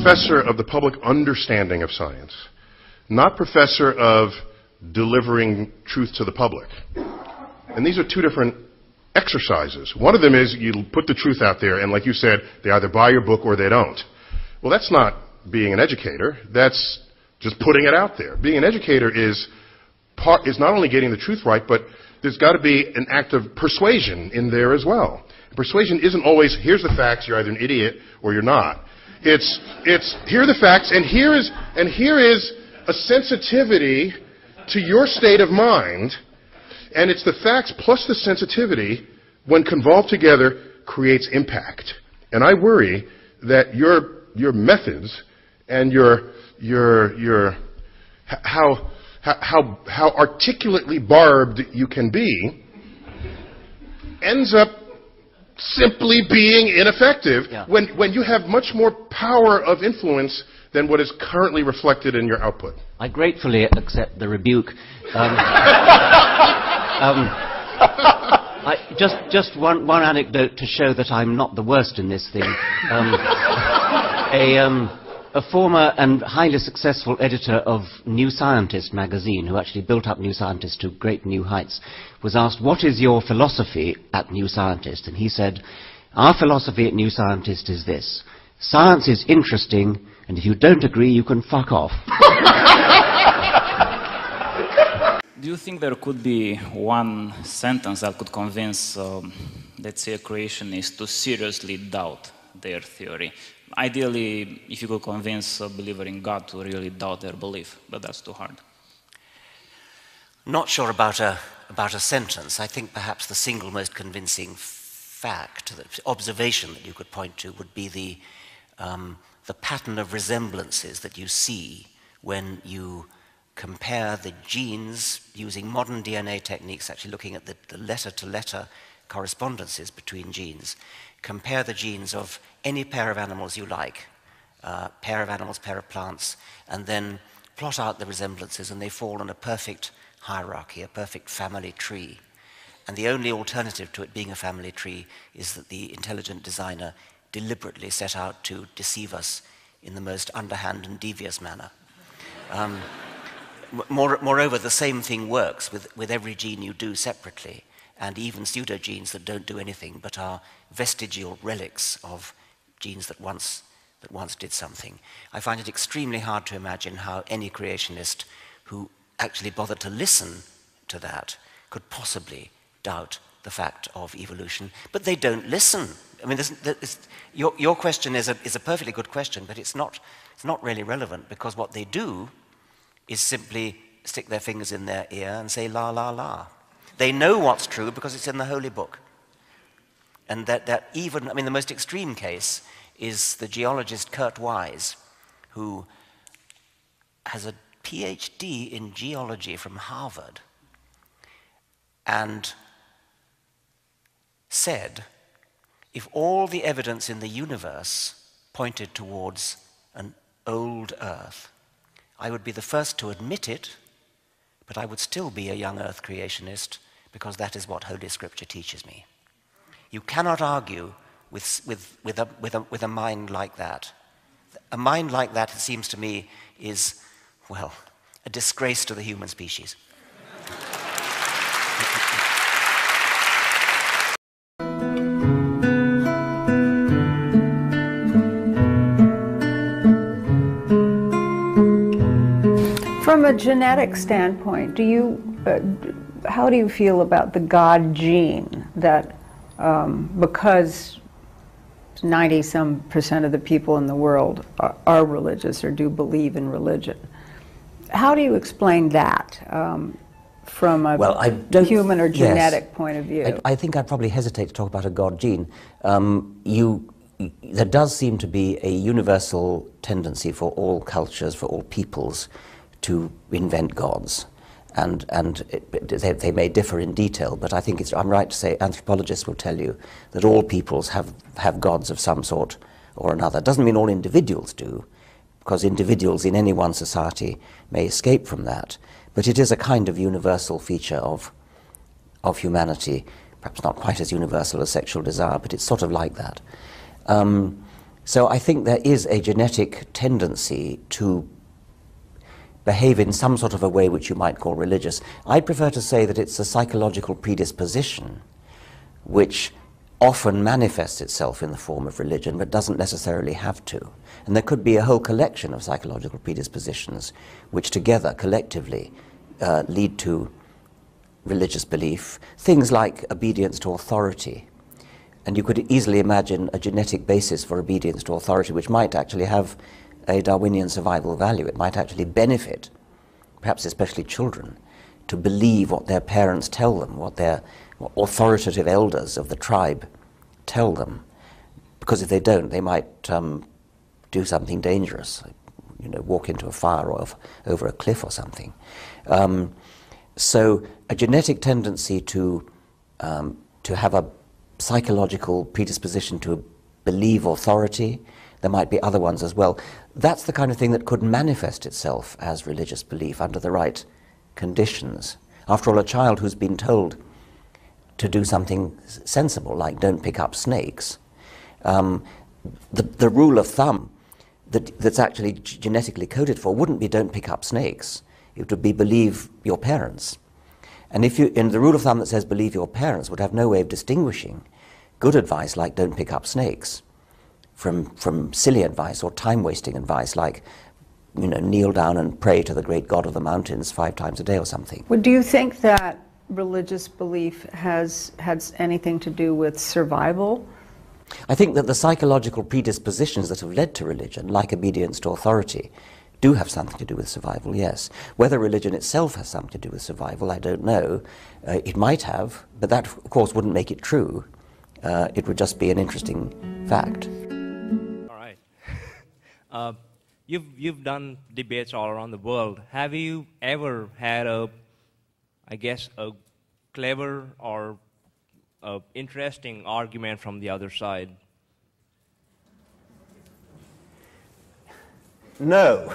professor of the public understanding of science, not professor of delivering truth to the public. And these are two different exercises. One of them is you put the truth out there, and like you said, they either buy your book or they don't. Well, that's not being an educator. That's just putting it out there. Being an educator is not only getting the truth right, but there's got to be an act of persuasion in there as well. Persuasion isn't always, here's the facts, you're either an idiot or you're not. It's here are the facts, and here is a sensitivity to your state of mind, and it's the facts plus the sensitivity, when convolved together, creates impact. And I worry that your methods and how articulately barbed you can be ends up simply being ineffective when you have much more power of influence than what is currently reflected in your output. I gratefully accept the rebuke. Just one anecdote to show that I'm not the worst in this thing. A former and highly successful editor of New Scientist magazine, who actually built up New Scientist to great new heights, was asked, "What is your philosophy at New Scientist?" And he said, "Our philosophy at New Scientist is this: science is interesting, and if you don't agree, you can fuck off." Do you think there could be one sentence that could convince, let's say, a creationist to seriously doubt their theory? Ideally, if you could convince a believer in God to really doubt their belief, but that's too hard. Not sure about a sentence. I think perhaps the single most convincing fact, the observation that you could point to, would be the pattern of resemblances that you see when you compare the genes using modern DNA techniques, actually looking at the letter-to-letter correspondences between genes. Compare the genes of any pair of animals you like, pair of animals, pair of plants, and then plot out the resemblances, and they fall in a perfect hierarchy, a perfect family tree. And the only alternative to it being a family tree is that the intelligent designer deliberately set out to deceive us in the most underhand and devious manner. Moreover, the same thing works with every gene you do separately, and even pseudogenes that don't do anything but are vestigial relics of genes that once did something. I find it extremely hard to imagine how any creationist who actually bothered to listen to that could possibly doubt the fact of evolution. But they don't listen. I mean, your question is a perfectly good question, but it's not really relevant, because what they do is simply stick their fingers in their ear and say la la la. They know what's true because it's in the Holy Book. And that even, I mean, the most extreme case is the geologist Kurt Wise, who has a PhD in geology from Harvard, and said, if all the evidence in the universe pointed towards an old Earth, I would be the first to admit it, but I would still be a young Earth creationist, because that is what Holy Scripture teaches me. You cannot argue with a mind like that. A mind like that, it seems to me, is, well, a disgrace to the human species. From a genetic standpoint, how do you feel about the God gene, that because 90-some% of the people in the world are religious or do believe in religion? How do you explain that from a human or genetic point of view? I think I'd probably hesitate to talk about a God gene. There does seem to be a universal tendency for all cultures, for all peoples, to invent gods. And they may differ in detail, but I think I'm right to say anthropologists will tell you that all peoples have gods of some sort or another. Doesn't mean all individuals do, because individuals in any one society may escape from that. But it is a kind of universal feature of humanity, perhaps not quite as universal as sexual desire, but it's sort of like that. So I think there is a genetic tendency to behave in some sort of a way which you might call religious. I prefer to say that it's a psychological predisposition which often manifests itself in the form of religion but doesn't necessarily have to. And there could be a whole collection of psychological predispositions which together, collectively, lead to religious belief. Things like obedience to authority. And you could easily imagine a genetic basis for obedience to authority which might actually have a Darwinian survival value. It might actually benefit, perhaps especially children, to believe what their parents tell them, what their authoritative elders of the tribe tell them. Because if they don't, they might do something dangerous, you know, walk into a fire or over a cliff or something. So a genetic tendency to have a psychological predisposition to believe authority. There might be other ones as well. That's the kind of thing that could manifest itself as religious belief under the right conditions. After all, a child who's been told to do something sensible, like don't pick up snakes, the rule of thumb that's actually genetically coded for wouldn't be don't pick up snakes. It would be believe your parents. And the rule of thumb that says believe your parents would have no way of distinguishing good advice like don't pick up snakes from silly advice or time-wasting advice like, you know, kneel down and pray to the great God of the mountains 5 times a day or something. Well, do you think that religious belief has anything to do with survival? I think that the psychological predispositions that have led to religion, like obedience to authority, do have something to do with survival, yes. Whether religion itself has something to do with survival, I don't know. It might have, but that, of course, wouldn't make it true. It would just be an interesting fact. All right. You've done debates all around the world. Have you ever had a clever or interesting argument from the other side? No.